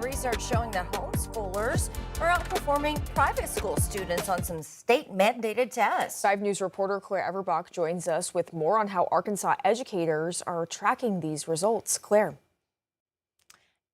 research showing that homeschoolers are outperforming private school students on some state-mandated tests. 5 News reporter Claire Everbach joins us with more on how Arkansas educators are tracking these results. Claire.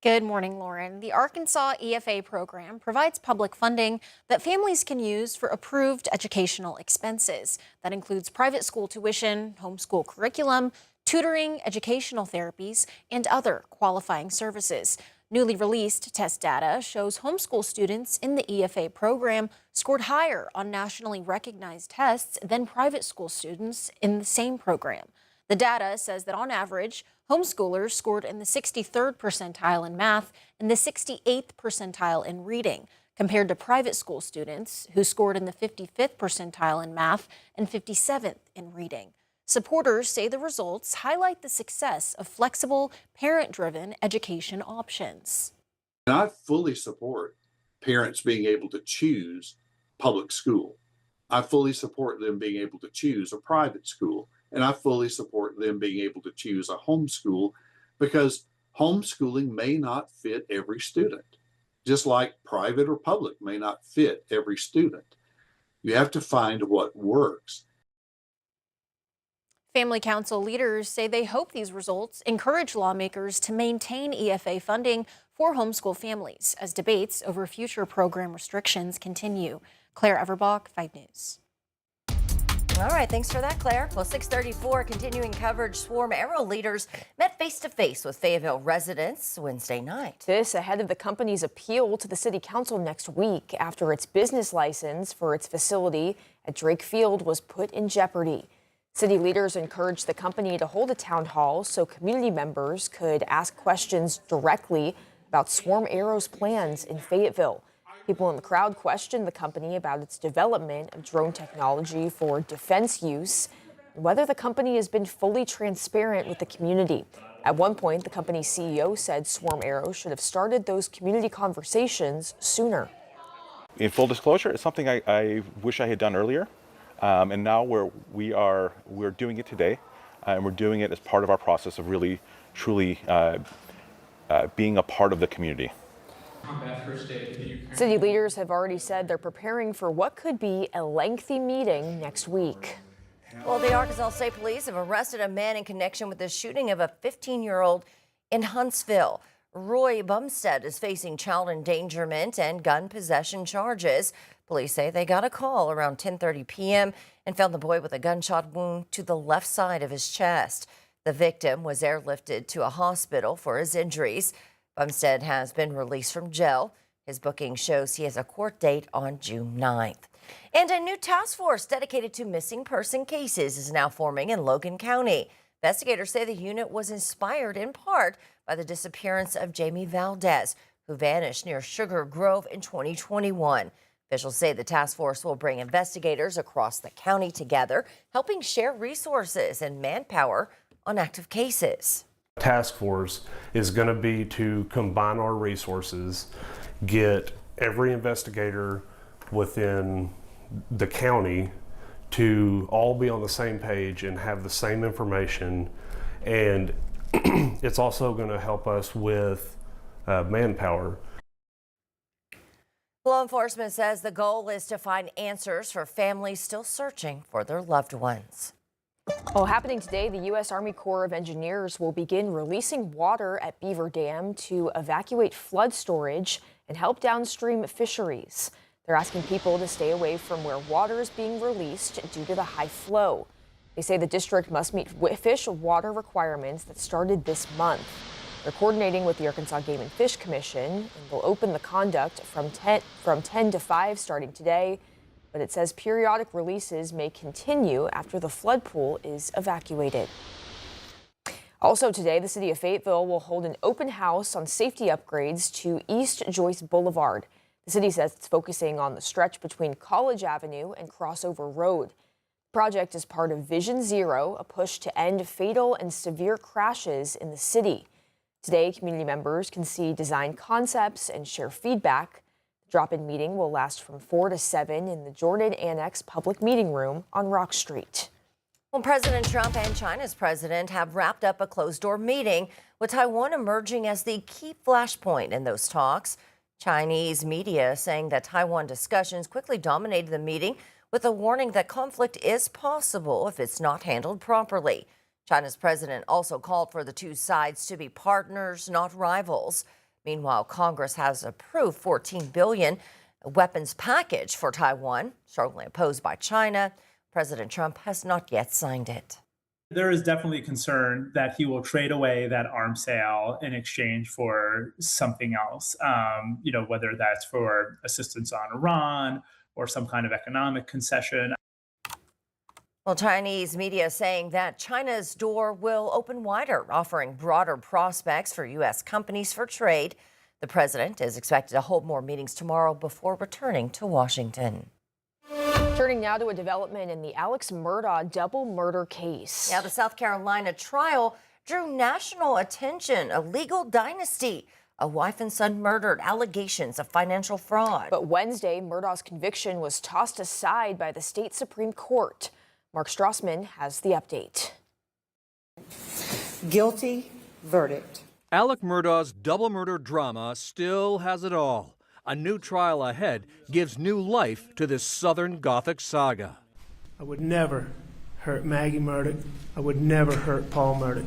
Good morning, Lauren. The Arkansas EFA program provides public funding that families can use for approved educational expenses. That includes private school tuition, homeschool curriculum, tutoring, educational therapies, and other qualifying services. Newly released test data shows homeschool students in the EFA program scored higher on nationally recognized tests than private school students in the same program. The data says that on average, homeschoolers scored in the 63rd percentile in math and the 68th percentile in reading, compared to private school students who scored in the 55th percentile in math and 57th in reading. Supporters say the results highlight the success of flexible, parent-driven education options. And I fully support parents being able to choose public school. I fully support them being able to choose a private school. And I fully support them being able to choose a homeschool, because homeschooling may not fit every student, just like private or public may not fit every student. You have to find what works. Family Council leaders say they hope these results encourage lawmakers to maintain EFA funding for homeschool families as debates over future program restrictions continue. Claire Everbach, 5 News. All right, thanks for that, Claire. Well, 6:34, continuing coverage. Swarm Arrow leaders met face-to-face with Fayetteville residents Wednesday night. This ahead of the company's appeal to the city council next week after its business license for its facility at Drake Field was put in jeopardy. City leaders encouraged the company to hold a town hall so community members could ask questions directly about Swarm Arrow's plans in Fayetteville. People in the crowd questioned the company about its development of drone technology for defense use and whether the company has been fully transparent with the community. At one point, the company's CEO said Swarm Arrow should have started those community conversations sooner. In full disclosure, it's something I wish I had done earlier. And now we're doing it today, and we're doing it as part of our process of really, truly being a part of the community. City leaders have already said they're preparing for what could be a lengthy meeting next week. Well, the Arkansas State Police have arrested a man in connection with the shooting of a 15-year-old in Huntsville. Roy Bumstead is facing child endangerment and gun possession charges. Police say they got a call around 10:30 p.m. and found the boy with a gunshot wound to the left side of his chest. The victim was airlifted to a hospital for his injuries. Bumstead has been released from jail. His booking shows he has a court date on June 9th. And a new task force dedicated to missing person cases is now forming in Logan County. Investigators say the unit was inspired in part by the disappearance of Jamie Valdez, who vanished near Sugar Grove in 2021. Officials say the task force will bring investigators across the county together, helping share resources and manpower on active cases. Task force is going to be to combine our resources, get every investigator within the county to all be on the same page and have the same information, and it's also going to help us with manpower. Law enforcement says the goal is to find answers for families still searching for their loved ones. Well, happening today, the U.S. Army Corps of Engineers will begin releasing water at Beaver Dam to evacuate flood storage and help downstream fisheries. They're asking people to stay away from where water is being released due to the high flow. They say the district must meet fish water requirements that started this month. They're coordinating with the Arkansas Game and Fish Commission and will open the conduct from 10 to 5 starting today. But it says periodic releases may continue after the flood pool is evacuated. Also today, the city of Fayetteville will hold an open house on safety upgrades to East Joyce Boulevard. The city says it's focusing on the stretch between College Avenue and Crossover Road. The project is part of Vision Zero, a push to end fatal and severe crashes in the city. Today, community members can see design concepts and share feedback. Drop-in meeting will last from 4 to 7 in the Jordan Annex Public Meeting Room on Rock Street. Well, President Trump and China's president have wrapped up a closed-door meeting, with Taiwan emerging as the key flashpoint in those talks. Chinese media saying that Taiwan discussions quickly dominated the meeting, with a warning that conflict is possible if it's not handled properly. China's president also called for the two sides to be partners, not rivals. Meanwhile, Congress has approved $14 billion weapons package for Taiwan, strongly opposed by China. President Trump has not yet signed it. There is definitely concern that he will trade away that arms sale in exchange for something else, whether that's for assistance on Iran or some kind of economic concession. Well, Chinese media saying that China's door will open wider, offering broader prospects for U.S. companies for trade. The president is expected to hold more meetings tomorrow before returning to Washington. Turning now to a development in the Alex Murdaugh double murder case. Now, the South Carolina trial drew national attention. A legal dynasty, a wife and son murdered, allegations of financial fraud. But Wednesday, Murdaugh's conviction was tossed aside by the state Supreme Court. Mark Strassman has the update. Guilty verdict. Alec Murdaugh's double murder drama still has it all. A new trial ahead gives new life to this Southern Gothic saga. I would never hurt Maggie Murdaugh. I would never hurt Paul Murdaugh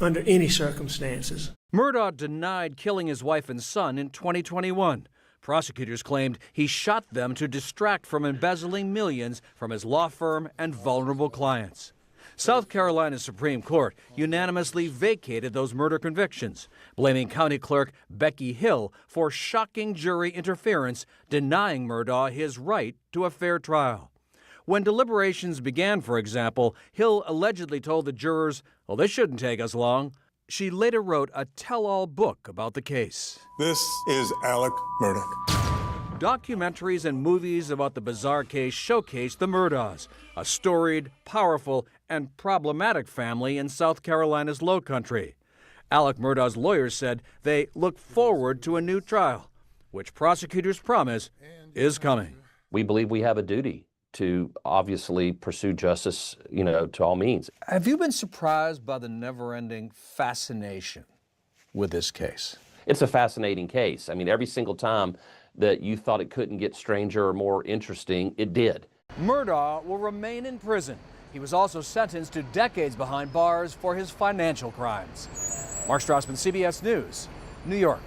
under any circumstances. Murdaugh denied killing his wife and son in 2021. Prosecutors claimed he shot them to distract from embezzling millions from his law firm and vulnerable clients. South Carolina's Supreme Court unanimously vacated those murder convictions, blaming County Clerk Becky Hill for shocking jury interference, denying Murdaugh his right to a fair trial. When deliberations began, for example, Hill allegedly told the jurors, "Well, this shouldn't take us long." She later wrote a tell-all book about the case. This is Alec Murdaugh. Documentaries and movies about the bizarre case showcase the Murdaughs, a storied, powerful, and problematic family in South Carolina's Low Country. Alec Murdaugh's lawyers said they look forward to a new trial, which prosecutors promise is coming. We believe we have a duty to obviously pursue justice, to all means. Have you been surprised by the never-ending fascination with this case? It's a fascinating case. I mean, every single time that you thought it couldn't get stranger or more interesting, it did. Murdaugh will remain in prison. He was also sentenced to decades behind bars for his financial crimes. Mark Strassman, CBS News, New York.